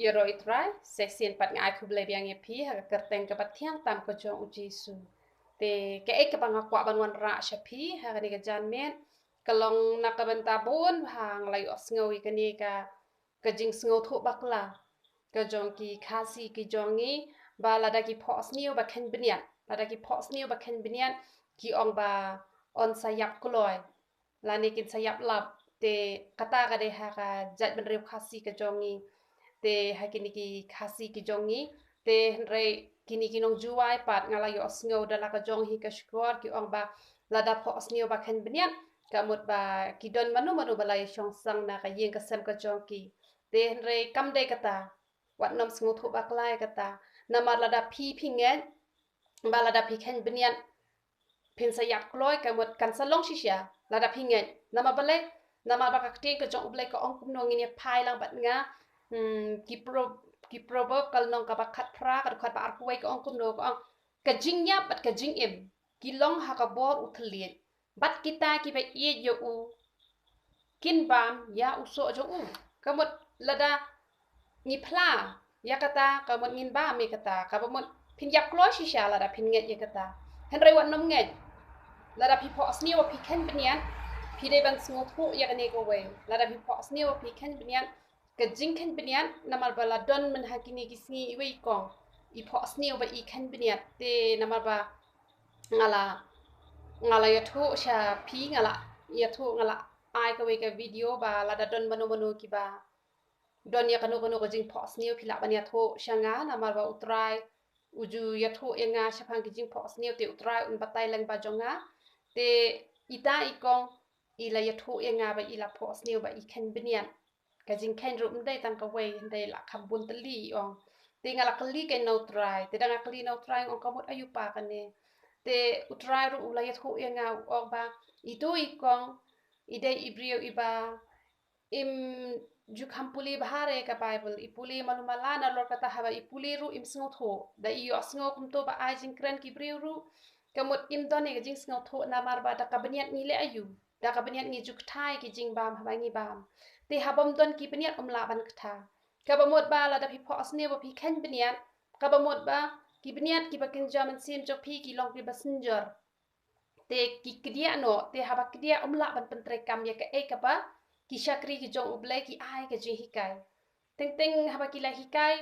Yoro itrai sesin pat ngai ku ble biang pi ha kerteng ke pat tiang tam ko jong uji su te ke ek bang akwa ban wan ra sha pi ha ni ga jan men kalong nak ka ban tabun hang lai os ngawi ka ni ka jing sngo thu bakla ka jong ki khasi ki jongi ba lada ki phos niu ba khen bnian lada ki phos niu ba khen bnian ki ong ba on sayap kloi lani kin sayap lap te kata ka de ha ka jat ben rew khasi ka jongi te hakini ki khasi ki jongi te re kini kinong juai pat ngala yo sngo dala ka jong hi ka shkor ki ong ba lada pho snio ba khen bnian ka mut ba ki don manu manu balai shong sang na ka yeng ka sem ka jong ki te re kam de kata wat nom sngo thu ba klai kata namar lada phi phi ngen ba lada phi khen bnian pin sayap kloi ka mut kan salong shisha lada phi ngen nama bale nama ba ka ting ka jong ble ka ong kum no ngini phai lang bat nga ki proverb kal nong ka bakat pra ka khat ba arkuai ka ong kum no ka ong ka jingnya bat ka jing im ki long ha ka bor uthlien bat kita ki ba ye yo u kin bam ya uso jo u ka mot lada ni phla ya kata ka mot ngin ba mi kata ka ba mot phin yap klo shisha lada phin nget ye kata hen rei wan nom nget lada pi pho asni wa pi ken bnian pi de ban sngo thu ya ka ne ko we lada pi pho asni wa pi ken bnian ka jing ken bnian namal bala don men hakini kisni iwe kong I pho asni ba I ken bnian te namal ba ngala ngala ya thu sha pi ngala ya thu ngala ai ka we ka video ba lada don manu manu ki ba don ya kanu kanu ka jing pho asni pi la ban ya thu shanga namal ba utrai uju ya thu ya nga shapang ki jing pho asni te utrai un batai lang ba jonga te ita ikong ila ya thu ya nga ba ila pho asni ba I ken bnian ka jing ken rum dai tang ka wei dai la kham bun tali ong te ngala kali ke no try te danga kali no try ong kamut ayu pa ka ne te utrai ru ula ya thu ya nga ong ba I do I kong I dai ibrio iba im ju khampuli bahare ka bible ipuli malumala na lor kata haba ipuli ru im sngo tho da I yo sngo kum to ba ai jing kren ki brio ru kamut im don ne jing sngo tho na mar ba da ka bniat ni le ayu da ka bniat ni juk thai ki jing bam haba ngi bam te habam don ki bniat la ban kta ka ba mod ba la da pi pho asne ba pi khen bniat ka ba mod ba ki bniat ki ba kin jaman sim jok pi ki long ki ba sinjor te ki kdia no te haba kdia la ban pentre kam ya ka e ka ba ki shakri ki jong uble ki ai ka ji hikai teng teng haba ki la hikai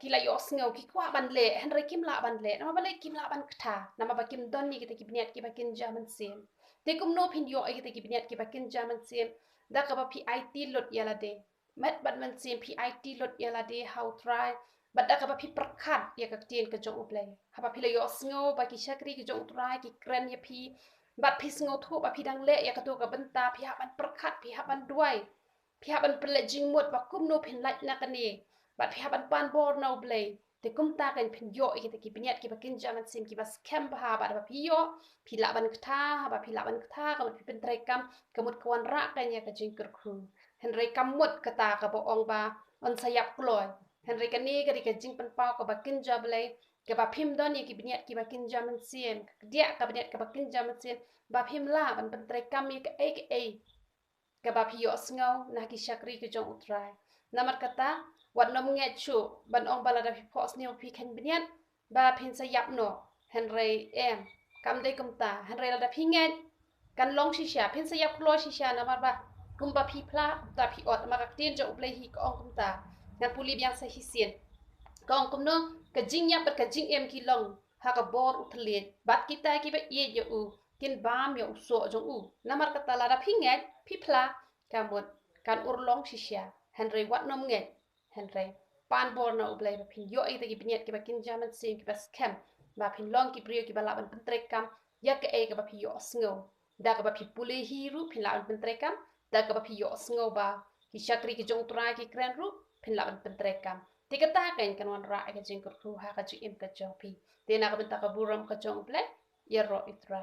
ki la yo sngo ki kwa ban le hen re kim la ban le na ba le kim la ban kta na ba kim don ni ki bniat ki ba kin jaman sim te kum no phin yo e ki bniat ki ba kin jaman sim da ka ba pi IT lot yala de met bat man sim pi IT lot yala de how try bat da ka ba pi prakhat ya ka tien ka jong uble ha ba pi la yo sngo ba ki shakri ki jong try ki kren ya pi bat pi sngo thu ba pi dang le ya ka to ka banta pi ha ban prakhat pi ha ban duai pi ha ban ple jing mot ba kum no phin lach na ka ni bat pi ha ban pan bor no ble te kum ta kan phin yo e ki bniat ki ba kin jaman sim ki ba scam ba ba pi yo pi la ban kta ha ba pi la ban kta ka pi pen trai kam kamut kwan ra kan ya ka jing kur khu hen rei kamut kata ka bo ong ba on sayap kloi hen rei ka ni ka ri ka jing pen pau ka ba kin job le ka ba phim don ni ki bniat ki ba kin jaman sim dia ka bniat ka ba kin jaman sim ba phim la ban pen trai kam ya ka ka ba pi yo sngo na ki shakri ki jong utrai namar kata wat nom nge chu ban ong bala da pi pos ni pi khen bniat ba phin sayap no hen rei em kam dei kum ta hen rei la da phi nge kan long shisha phin sayap klo shisha namar ba kum ba pi pla ta pi ot ma ka tin jo uble hi ko ong kum ta na puli biang sa hi sien ko ong kum no ka jing ya pat ka jing em ki long ha ka bor uthlien bat kita ki ba ye yo u kin bam yo so jong u namar kata la da phi nge pi pla kamut kan urlong shisha hen rei wat nom nge hen rei pan bor na uble ba phin yo ite ki bniat ki ba kin jaman sim ki ba scam ba phin long ki brio ki ba la ban pentre kam ya ka ka ba phi yo sngo da ka ba phi puli hi ru phin la ban pentre kam da ka ba phi yo sngo ba ki shakri ki jong tra ki kren ru phin la ban pentre kam ti ka ta kan wan ra ka jing kur ha ka ji im ka jong pi te na ka ben ta ka buram ka jong uble ya ro itra